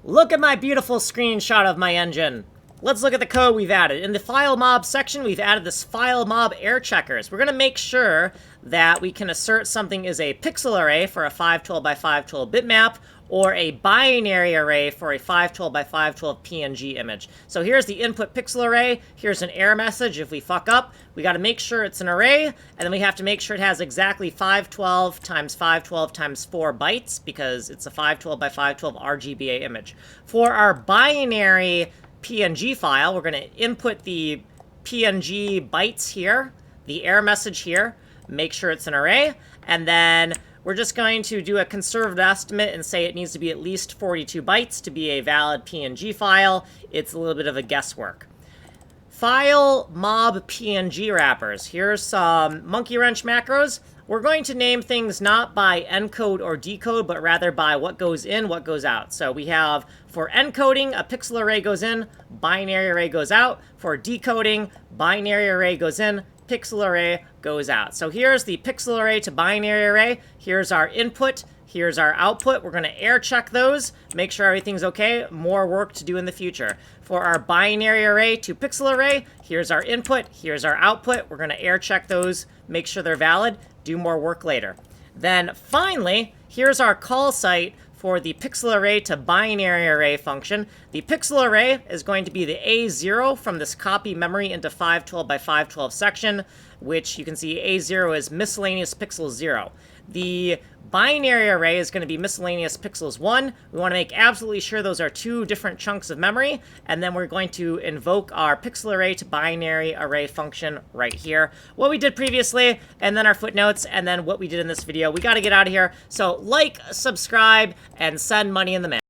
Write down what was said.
Look at my beautiful screenshot of my engine. Let's look at the code we've added. In the Filemob section, we've added this Filemob error checkers. We're going to make sure that we can assert something is a pixel array for a 512 by 512 bitmap or a binary array for a 512 by 512 PNG image. So here's the input pixel array. Here's an error message if we fuck up. We got to make sure it's an array, and then we have to make sure it has exactly 512 times 512 times 4 bytes because it's a 512 by 512 RGBA image. For our binary PNG file, we're going to input the PNG bytes here, the error message here, make sure it's an array, and then we're just going to do a conservative estimate and say it needs to be at least 42 bytes to be a valid PNG file. It's a little bit of a guesswork. Filemob PNG wrappers. Here's some monkey wrench macros. We're going to name things not by encode or decode, but rather by what goes in, what goes out. So we have, for encoding, a pixel array goes in, binary array goes out. For decoding, binary array goes in, pixel array goes out. So here's the pixel array to binary array. Here's our input. Here's our output. We're going to error check those, make sure everything's okay. More work to do in the future. For our binary array to pixel array, here's our input. Here's our output. We're going to error check those, make sure they're valid. Do more work later. Then finally, here's our call site for the pixel array to binary array function. The pixel array is going to be the A0 from this copy memory into 512 by 512 section, which you can see A0 is miscellaneous pixels 0. The binary array is going to be miscellaneous pixels 1. We want to make absolutely sure those are two different chunks of memory, and then we're going to invoke our pixel array to binary array function right here. What we did previously, and then our footnotes, and then what we did in this video. We got to get out of here. So like, subscribe, and send money in the mail.